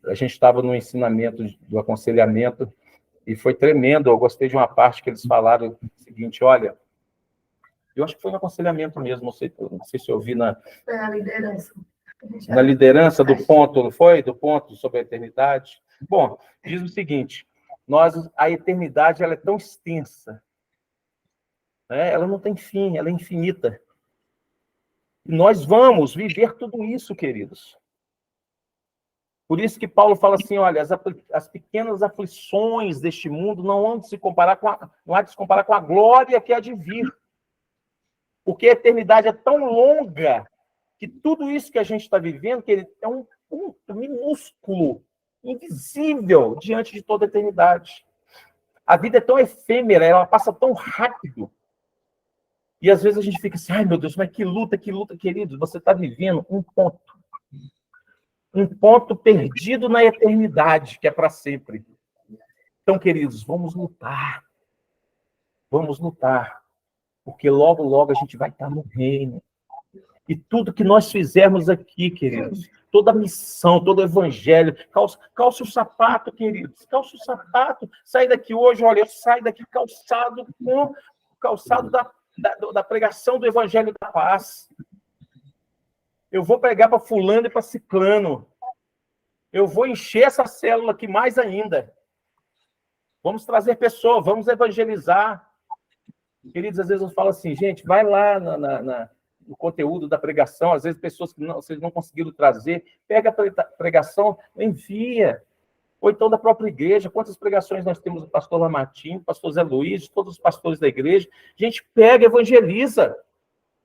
A gente estava no ensinamento do aconselhamento e foi tremendo. Eu gostei de uma parte que eles falaram o seguinte: olha, eu acho que foi no aconselhamento mesmo, não sei se eu vi na liderança. Na liderança do ponto, não foi? Do ponto sobre a eternidade. Bom, diz o seguinte: a eternidade ela é tão extensa, né? Ela não tem fim, ela é infinita. E nós vamos viver tudo isso, queridos. Por isso que Paulo fala assim: olha, as pequenas aflições deste mundo não há de se comparar com a glória que há de vir. Porque a eternidade é tão longa que tudo isso que a gente está vivendo, que ele é um ponto minúsculo, invisível, diante de toda a eternidade. A vida é tão efêmera, ela passa tão rápido. E às vezes a gente fica assim: ai meu Deus, mas que luta, querido. Você está vivendo um ponto perdido na eternidade, que é para sempre. Então, queridos, vamos lutar. Vamos lutar. Porque logo, logo a gente vai estar no reino. E tudo que nós fizermos aqui, queridos, toda a missão, todo o evangelho, calce o sapato, queridos, calce o sapato. Sai daqui hoje, olha, eu saio daqui calçado com o calçado da pregação do evangelho da paz. Eu vou pregar para fulano e para ciclano. Eu vou encher essa célula aqui mais ainda. Vamos trazer pessoas, vamos evangelizar. Queridos, às vezes eu falo assim: gente, vai lá no conteúdo da pregação. Às vezes pessoas que vocês não conseguiram trazer, pega a pregação, envia. Ou então da própria igreja. Quantas pregações nós temos do pastor Lamartine, do pastor Zé Luiz, de todos os pastores da igreja. A gente pega, evangeliza.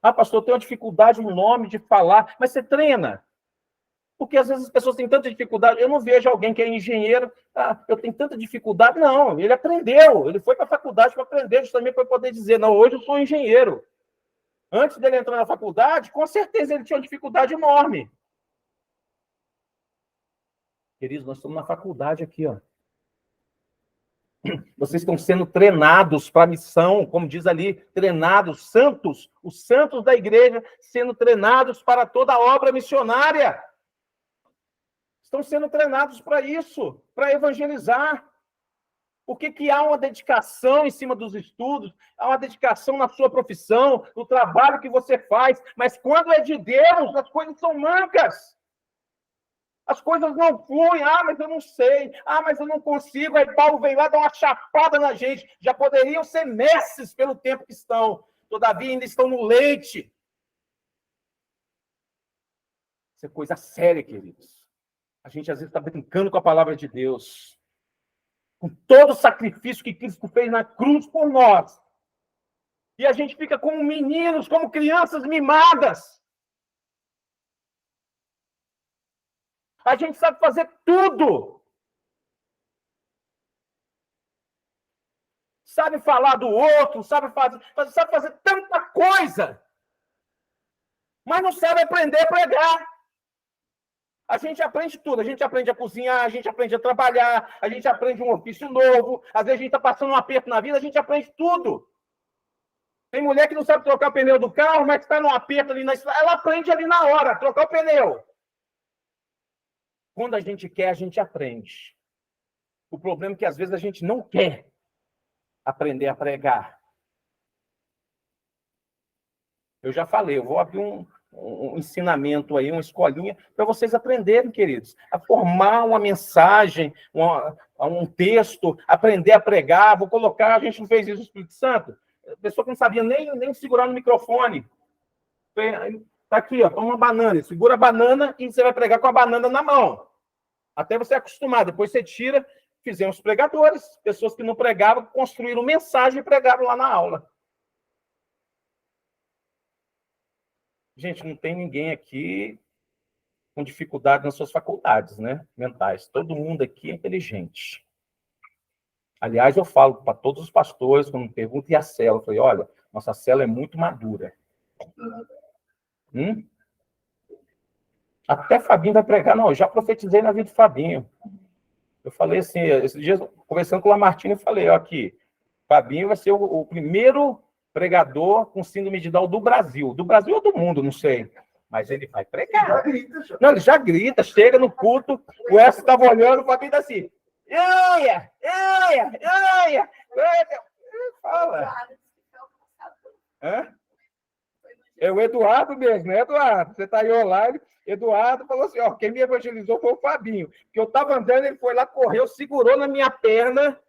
Ah, pastor, eu tenho uma dificuldade no nome de falar, mas você treina. Porque às vezes as pessoas têm tanta dificuldade. Eu não vejo alguém que é engenheiro, eu tenho tanta dificuldade. Não, ele aprendeu, ele foi para a faculdade para aprender, justamente para poder dizer: não, hoje eu sou engenheiro. Antes dele entrar na faculdade, com certeza ele tinha uma dificuldade enorme. Queridos, nós estamos na faculdade aqui, ó. Vocês estão sendo treinados para a missão, como diz ali, treinados, santos, os santos da igreja sendo treinados para toda a obra missionária. Estão sendo treinados para isso, para evangelizar. Porque que há uma dedicação em cima dos estudos, há uma dedicação na sua profissão, no trabalho que você faz, mas quando é de Deus, as coisas são mancas. As coisas não fluem. Ah, mas eu não sei. Ah, mas eu não consigo. Aí Paulo vem lá dar uma chapada na gente. Já poderiam ser mestres pelo tempo que estão. Todavia, ainda estão no leite. Isso é coisa séria, queridos. A gente, às vezes, está brincando com a palavra de Deus. Com todo o sacrifício que Cristo fez na cruz por nós. E a gente fica como meninos, como crianças mimadas. A gente sabe fazer tudo. Sabe falar do outro, sabe fazer tanta coisa. Mas não sabe aprender a pregar. A gente aprende tudo. A gente aprende a cozinhar, a gente aprende a trabalhar, a gente aprende um ofício novo. Às vezes a gente está passando um aperto na vida, a gente aprende tudo. Tem mulher que não sabe trocar o pneu do carro, mas está num aperto ali na estrada. Ela aprende ali na hora, trocar o pneu. Quando a gente quer, a gente aprende. O problema é que às vezes a gente não quer aprender a pregar. Eu já falei, eu vou abrir um ensinamento aí, uma escolinha, para vocês aprenderem, queridos, a formar uma mensagem, um texto, aprender a pregar. Vou colocar, a gente não fez isso no Espírito Santo, a pessoa que não sabia nem segurar no microfone. Está aqui, ó, toma uma banana, segura a banana e você vai pregar com a banana na mão. Até você acostumar, depois você tira. Fizemos pregadores, pessoas que não pregavam, construíram mensagem e pregaram lá na aula. Gente, não tem ninguém aqui com dificuldade nas suas faculdades, né, mentais. Todo mundo aqui é inteligente. Aliás, eu falo para todos os pastores, quando me perguntam, e a célula? Eu falei, olha, nossa célula é muito madura. Até Fabinho vai pregar. Não, eu já profetizei na vida de Fabinho. Eu falei assim, esses dias, conversando com o Lamartine, eu falei, ó, aqui, Fabinho vai ser o primeiro pregador com síndrome de Down do Brasil. Do Brasil ou do mundo, não sei. Mas ele vai pregar. Não, ele já grita, chega no culto, o Wesley estava olhando, o Fabinho está assim, Eia! Fala. Hã? É o Eduardo mesmo, né, Eduardo? Você está aí online. Eduardo falou assim, ó, quem me evangelizou foi o Fabinho. Que eu estava andando, ele foi lá, correu, segurou na minha perna,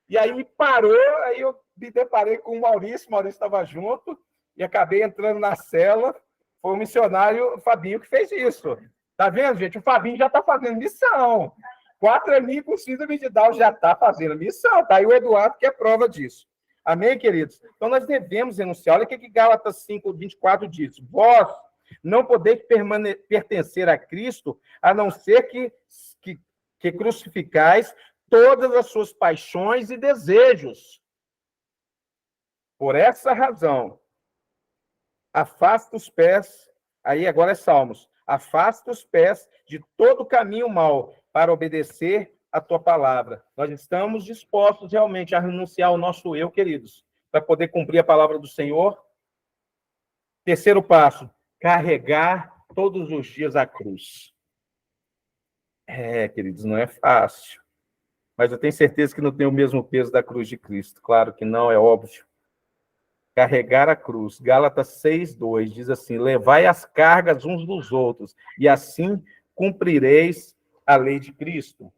e aí me parou, aí eu me deparei com o Maurício estava junto, e acabei entrando na cela. Foi o missionário Fabinho que fez isso. Tá vendo, gente? O Fabinho já está fazendo missão. 4 aninhos com síndrome de Down já está fazendo missão. Tá aí o Eduardo, que é prova disso. Amém, queridos? Então, nós devemos renunciar. Olha o que Gálatas 5:24 diz. Vós não podeis pertencer a Cristo, a não ser que crucificais todas as suas paixões e desejos. Por essa razão, afasta os pés, aí agora é Salmos, afasta os pés de todo caminho mau para obedecer a tua palavra. Nós estamos dispostos realmente a renunciar ao nosso eu, queridos, para poder cumprir a palavra do Senhor. Terceiro passo, carregar todos os dias a cruz. Queridos, não é fácil. Mas eu tenho certeza que não tem o mesmo peso da cruz de Cristo. Claro que não, é óbvio. Carregar a cruz. Gálatas 6:2 diz assim, levai as cargas uns dos outros, e assim cumprireis a lei de Cristo.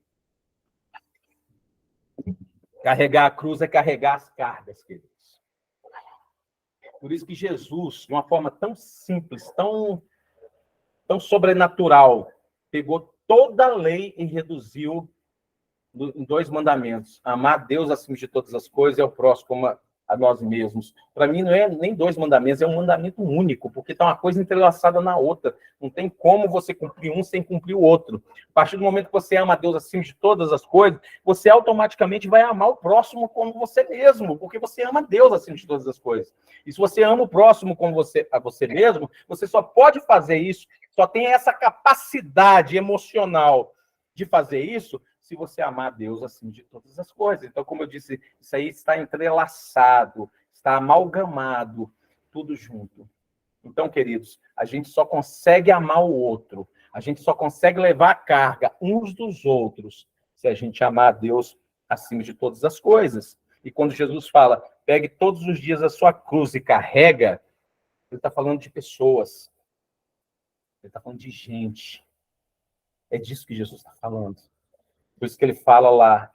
Carregar a cruz é carregar as cargas, queridos. Por isso que Jesus, de uma forma tão simples, tão sobrenatural, pegou toda a lei e reduziu em 2 mandamentos. Amar Deus acima de todas as coisas e ao próximo como a nós mesmos. Para mim, não é nem 2 mandamentos, é um mandamento único, porque está uma coisa entrelaçada na outra. Não tem como você cumprir um sem cumprir o outro. A partir do momento que você ama a Deus acima de todas as coisas, você automaticamente vai amar o próximo como você mesmo, porque você ama Deus acima de todas as coisas. E se você ama o próximo como a você mesmo, você só pode fazer isso, só tem essa capacidade emocional de fazer isso, se você amar a Deus acima de todas as coisas. Então, como eu disse, isso aí está entrelaçado, está amalgamado, tudo junto. Então, queridos, a gente só consegue amar o outro, a gente só consegue levar a carga uns dos outros, se a gente amar a Deus acima de todas as coisas. E quando Jesus fala, pegue todos os dias a sua cruz e carrega, ele está falando de pessoas, ele está falando de gente. É disso que Jesus está falando. Por isso que ele fala lá,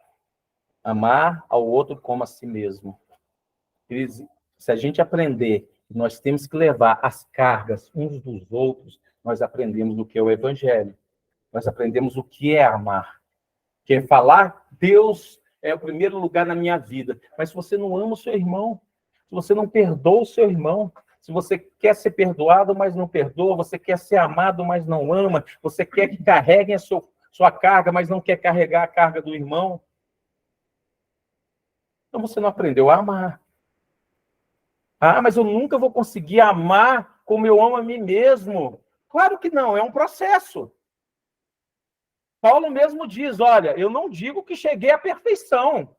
amar ao outro como a si mesmo. Se a gente aprender Nós temos que levar as cargas uns dos outros. Nós aprendemos o que é o Evangelho. Nós aprendemos o que é amar. Que é falar, Deus é o primeiro lugar na minha vida. Mas se você não ama o seu irmão, se você não perdoa o seu irmão, se você quer ser perdoado, mas não perdoa, você quer ser amado, mas não ama, você quer que carreguem a sua carga, mas não quer carregar a carga do irmão, então você não aprendeu a amar. Ah, mas eu nunca vou conseguir amar como eu amo a mim mesmo. Claro que não, é um processo. Paulo mesmo diz, olha, eu não digo que cheguei à perfeição.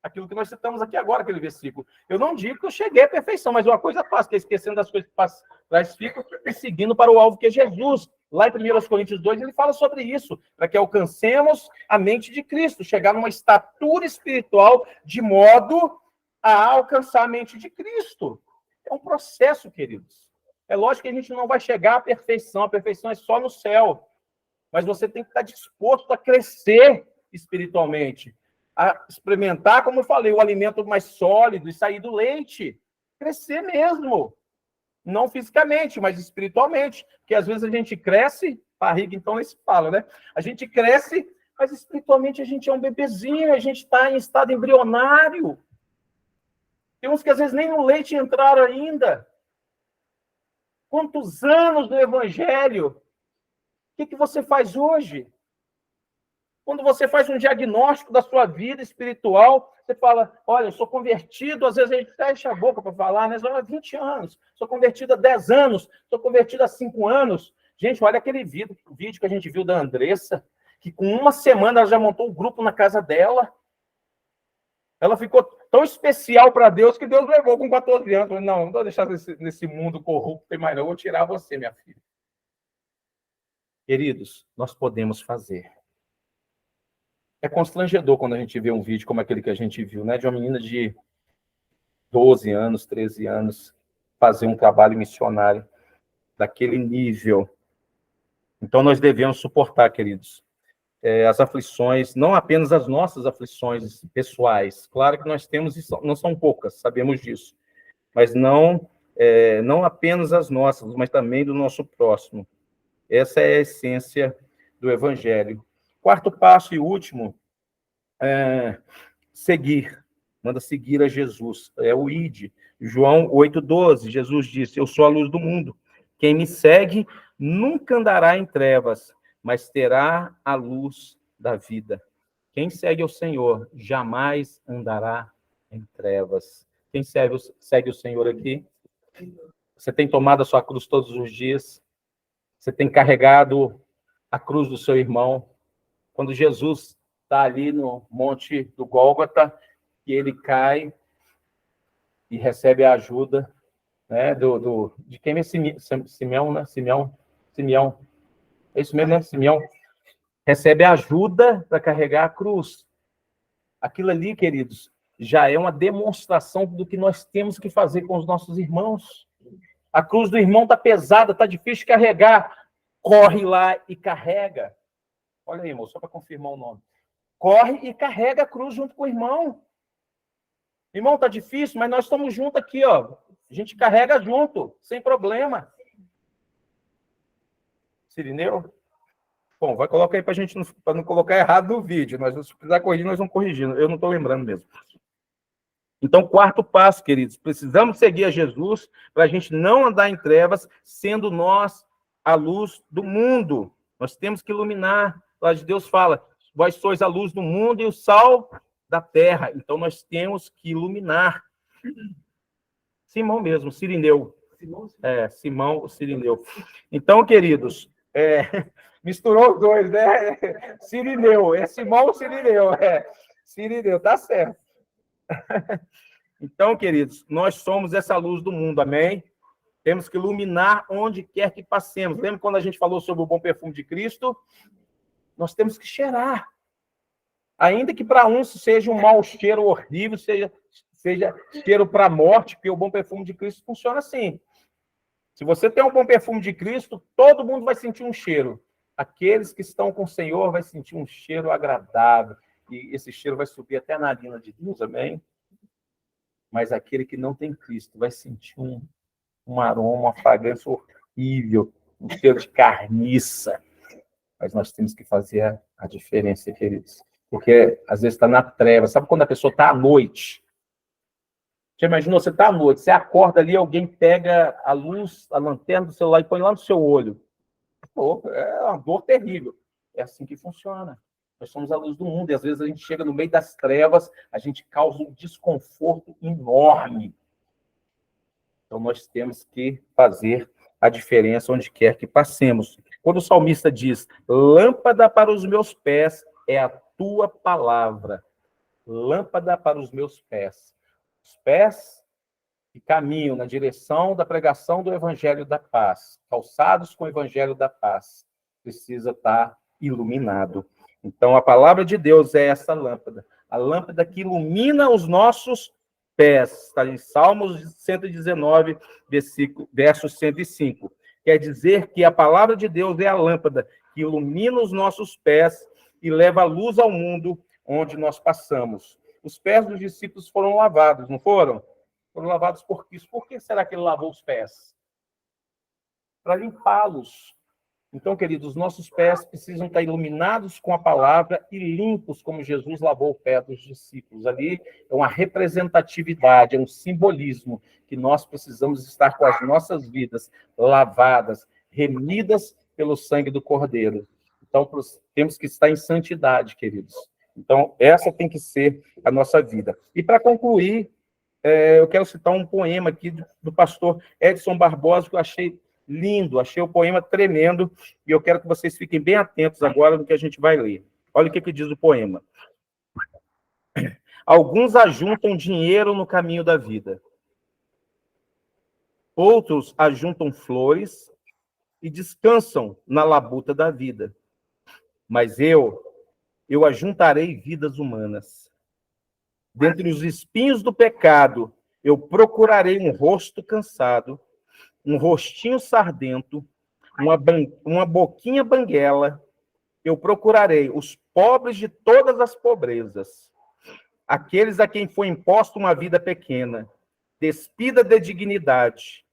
Aquilo que nós citamos aqui agora, aquele versículo. Eu não digo que eu cheguei à perfeição, mas uma coisa faço, que é esquecendo das coisas que passam atrás, fico e seguindo para o alvo que é Jesus. Lá em 1 Coríntios 2, ele fala sobre isso, para que alcancemos a mente de Cristo, chegar numa estatura espiritual de modo a alcançar a mente de Cristo. É um processo, queridos. É lógico que a gente não vai chegar à perfeição, a perfeição é só no céu. Mas você tem que estar disposto a crescer espiritualmente, a experimentar, como eu falei, o alimento mais sólido e sair do leite. Crescer mesmo. Não fisicamente, mas espiritualmente. Porque às vezes a gente cresce, barriga então nem se fala, né? A gente cresce, mas espiritualmente a gente é um bebezinho, a gente está em estado embrionário. Tem uns que às vezes nem no leite entraram ainda. Quantos anos no Evangelho? O que você faz hoje? Quando você faz um diagnóstico da sua vida espiritual, você fala, olha, eu sou convertido, às vezes a gente fecha a boca para falar, né? Há 20 anos, sou convertido há 10 anos, sou convertido há 5 anos. Gente, olha aquele vídeo que a gente viu da Andressa, que com uma semana ela já montou um grupo na casa dela. Ela ficou tão especial para Deus que Deus levou com 14 anos. Falei, não vou deixar nesse mundo corrupto, mais não, eu vou tirar você, minha filha. Queridos, nós podemos fazer. É constrangedor quando a gente vê um vídeo como aquele que a gente viu, né? De uma menina de 12 anos, 13 anos, fazer um trabalho missionário daquele nível. Então, nós devemos suportar, queridos, as aflições, não apenas as nossas aflições pessoais. Claro que nós temos, e não são poucas, sabemos disso. Mas não apenas as nossas, mas também do nosso próximo. Essa é a essência do Evangelho. Quarto passo e último, seguir. Manda seguir a Jesus. É o ide. João 8,12, Jesus disse, eu sou a luz do mundo. Quem me segue nunca andará em trevas, mas terá a luz da vida. Quem segue o Senhor jamais andará em trevas. Quem segue o Senhor aqui? Você tem tomado a sua cruz todos os dias? Você tem carregado a cruz do seu irmão? Quando Jesus está ali no Monte do Gólgota, que ele cai e recebe a ajuda, né, de quem é Simeão, né? Simeão. É isso mesmo, né? Simeão. Recebe a ajuda para carregar a cruz. Aquilo ali, queridos, já é uma demonstração do que nós temos que fazer com os nossos irmãos. A cruz do irmão está pesada, está difícil de carregar. Corre lá e carrega. Olha aí, irmão, só para confirmar o nome. Corre e carrega a cruz junto com o irmão. Irmão, está difícil, mas nós estamos juntos aqui, ó. A gente carrega junto, sem problema. Sirineu? Bom, vai colocar aí para a gente, para não colocar errado no vídeo. Mas se precisar corrigir, nós vamos corrigindo. Eu não estou lembrando mesmo. Então, quarto passo, queridos. Precisamos seguir a Jesus para a gente não andar em trevas, sendo nós a luz do mundo. Nós temos que iluminar. A palavra de Deus fala, vós sois a luz do mundo e o sal da terra. Então, nós temos que iluminar. Simão mesmo, Sirineu. Simão, o Sirineu. Então, queridos, misturou os dois, né? Sirineu, Simão ou Sirineu? Sirineu, tá certo. Então, queridos, nós somos essa luz do mundo, amém? Temos que iluminar onde quer que passemos. Lembra quando a gente falou sobre o bom perfume de Cristo? Nós temos que cheirar. Ainda que para uns seja um mau cheiro horrível, seja cheiro para a morte, porque o bom perfume de Cristo funciona assim. Se você tem um bom perfume de Cristo, todo mundo vai sentir um cheiro. Aqueles que estão com o Senhor vai sentir um cheiro agradável. E esse cheiro vai subir até a narina de Deus, amém? Mas aquele que não tem Cristo vai sentir um um aroma, uma fragrância horrível, um cheiro de carniça. Mas nós temos que fazer a diferença, queridos. Porque às vezes está na treva. Sabe quando a pessoa está à noite? Você imaginou, você está à noite, você acorda ali, alguém pega a luz, a lanterna do celular e põe lá no seu olho. Pô, é uma dor terrível. É assim que funciona. Nós somos a luz do mundo e às vezes a gente chega no meio das trevas, a gente causa um desconforto enorme. Então nós temos que fazer a diferença onde quer que passemos. Quando o salmista diz: lâmpada para os meus pés é a tua palavra. Lâmpada para os meus pés. Os pés que caminham na direção da pregação do Evangelho da Paz, calçados com o Evangelho da Paz, precisa estar iluminado. Então, a palavra de Deus é essa lâmpada, a lâmpada que ilumina os nossos pés. Está em Salmos 119, verso 105. Quer dizer que a palavra de Deus é a lâmpada que ilumina os nossos pés e leva a luz ao mundo onde nós passamos. Os pés dos discípulos foram lavados, não foram? Foram lavados por Cristo. Por que será que ele lavou os pés? Para limpá-los. Então, queridos, nossos pés precisam estar iluminados com a palavra e limpos, como Jesus lavou o pé dos discípulos. Ali é uma representatividade, é um simbolismo que nós precisamos estar com as nossas vidas lavadas, remidas pelo sangue do Cordeiro. Então, temos que estar em santidade, queridos. Então, essa tem que ser a nossa vida. E para concluir, eu quero citar um poema aqui do pastor Edson Barbosa, que eu achei lindo, achei o poema tremendo, e eu quero que vocês fiquem bem atentos agora no que a gente vai ler. Olha o que diz o poema. Alguns ajuntam dinheiro no caminho da vida. Outros ajuntam flores e descansam na labuta da vida. Mas eu ajuntarei vidas humanas. Dentre os espinhos do pecado, eu procurarei um rosto cansado, um rostinho sardento, uma boquinha banguela. Eu procurarei os pobres de todas as pobrezas, aqueles a quem foi imposta uma vida pequena, despida de dignidade.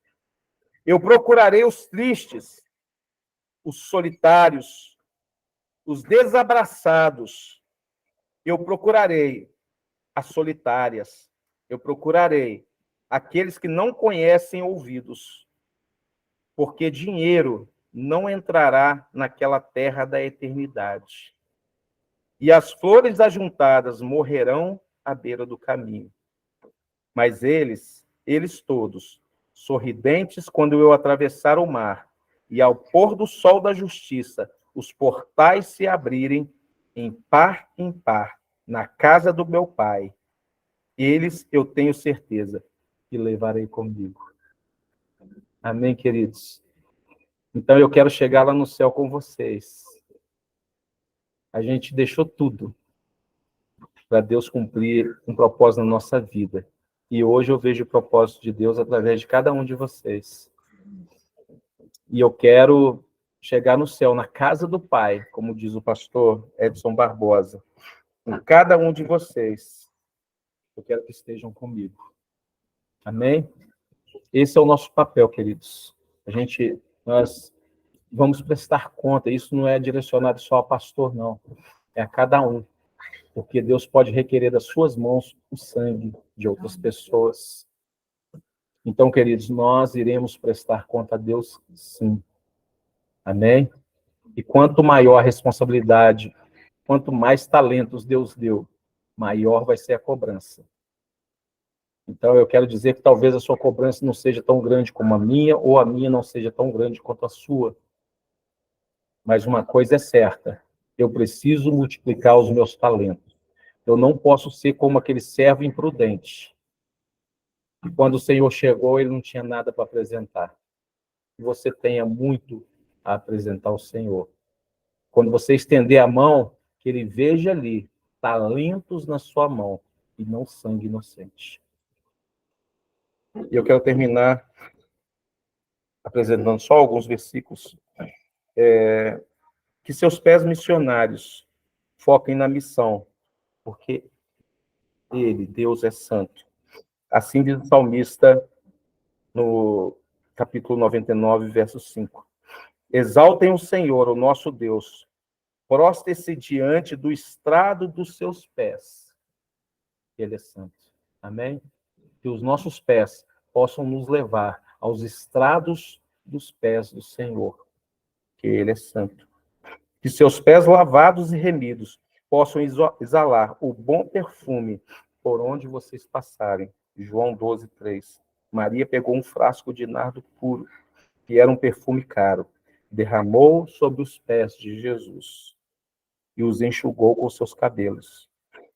Eu procurarei os tristes, os solitários, os desabraçados. Eu procurarei as solitárias. Eu procurarei aqueles que não conhecem ouvidos, porque dinheiro não entrará naquela terra da eternidade. E as flores ajuntadas morrerão à beira do caminho. Mas eles todos, sorridentes quando eu atravessar o mar, e ao pôr do sol da justiça, os portais se abrirem em par, na casa do meu Pai. Eles, eu tenho certeza, que levarei comigo. Amém, queridos? Então, eu quero chegar lá no céu com vocês. A gente deixou tudo para Deus cumprir um propósito na nossa vida. E hoje eu vejo o propósito de Deus através de cada um de vocês. E eu quero chegar no céu, na casa do Pai, como diz o pastor Edson Barbosa. Com cada um de vocês, eu quero que estejam comigo. Amém? Esse é o nosso papel, queridos. Nós vamos prestar conta. Isso não é direcionado só ao pastor, não. É a cada um. Porque Deus pode requerer das suas mãos o sangue de outras pessoas. Então, queridos, nós iremos prestar conta a Deus, sim. Amém? E quanto maior a responsabilidade, quanto mais talentos Deus deu, maior vai ser a cobrança. Então, eu quero dizer que talvez a sua cobrança não seja tão grande como a minha, ou a minha não seja tão grande quanto a sua. Mas uma coisa é certa, eu preciso multiplicar os meus talentos. Eu não posso ser como aquele servo imprudente. E quando o Senhor chegou, ele não tinha nada para apresentar. Você tenha muito a apresentar ao Senhor. Quando você estender a mão, que ele veja ali talentos na sua mão e não sangue inocente. E eu quero terminar apresentando só alguns versículos. Que seus pés missionários foquem na missão, porque ele, Deus, é santo. Assim diz o salmista no capítulo 99, verso 5. Exaltem o Senhor, o nosso Deus. Prostre-se diante do estrado dos seus pés. Ele é santo. Amém? Que os nossos pés possam nos levar aos estrados dos pés do Senhor, que Ele é santo. Que seus pés lavados e remidos possam exalar o bom perfume por onde vocês passarem. João 12, 3. Maria pegou um frasco de nardo puro, que era um perfume caro, derramou sobre os pés de Jesus e os enxugou com seus cabelos.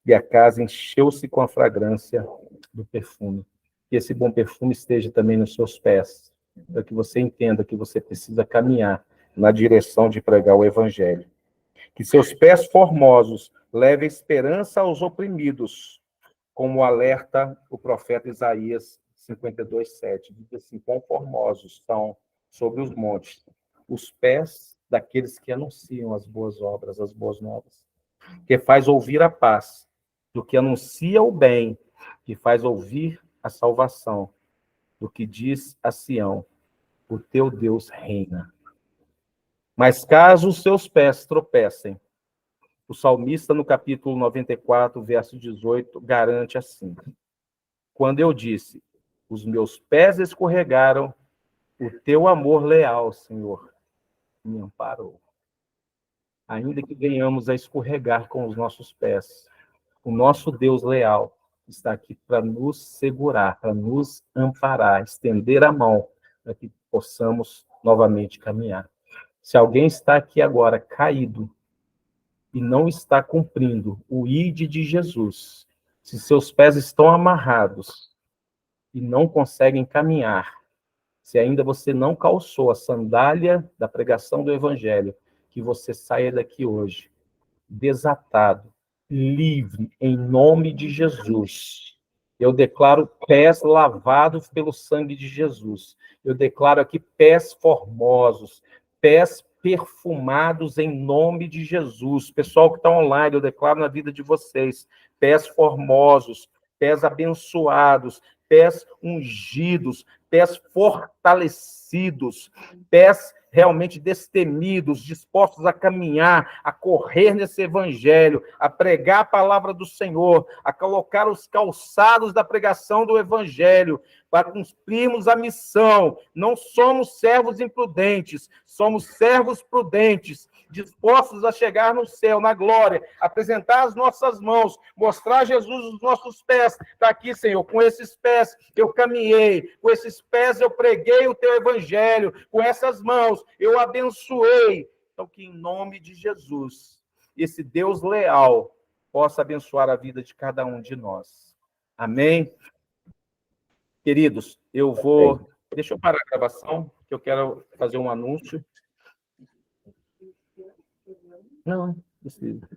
E a casa encheu-se com a fragrância do perfume. Que esse bom perfume esteja também nos seus pés, para que você entenda que você precisa caminhar na direção de pregar o Evangelho. Que seus pés formosos levem esperança aos oprimidos, como alerta o profeta Isaías 52:7. Diz assim: quão formosos são sobre os montes os pés daqueles que anunciam as boas obras, as boas novas, que faz ouvir a paz, do que anuncia o bem, que faz ouvir a salvação, do que diz a Sião: o teu Deus reina. Mas caso os seus pés tropecem, o salmista, no capítulo 94, verso 18, garante assim: quando eu disse, os meus pés escorregaram, o teu amor leal, Senhor, me amparou. Ainda que venhamos a escorregar com os nossos pés, o nosso Deus leal está aqui para nos segurar, para nos amparar, estender a mão, para que possamos novamente caminhar. Se alguém está aqui agora caído e não está cumprindo o ide de Jesus, se seus pés estão amarrados e não conseguem caminhar, se ainda você não calçou a sandália da pregação do Evangelho, que você saia daqui hoje desatado, livre, em nome de Jesus. Eu declaro pés lavados pelo sangue de Jesus. Eu declaro aqui pés formosos, pés perfumados em nome de Jesus. Pessoal que está online, eu declaro na vida de vocês, pés formosos, pés abençoados, pés ungidos, pés fortalecidos, pés realmente destemidos, dispostos a caminhar, a correr nesse evangelho, a pregar a palavra do Senhor, a colocar os calçados da pregação do evangelho, para cumprirmos a missão. Não somos servos imprudentes, somos servos prudentes, dispostos a chegar no céu, na glória, apresentar as nossas mãos, mostrar a Jesus os nossos pés. Está aqui, Senhor, com esses pés eu caminhei, com esses pés eu preguei o teu evangelho, com essas mãos eu abençoei. Então, que em nome de Jesus, esse Deus leal possa abençoar a vida de cada um de nós. Amém? Queridos, eu vou... Deixa eu parar a gravação, que eu quero fazer um anúncio. Não precisa.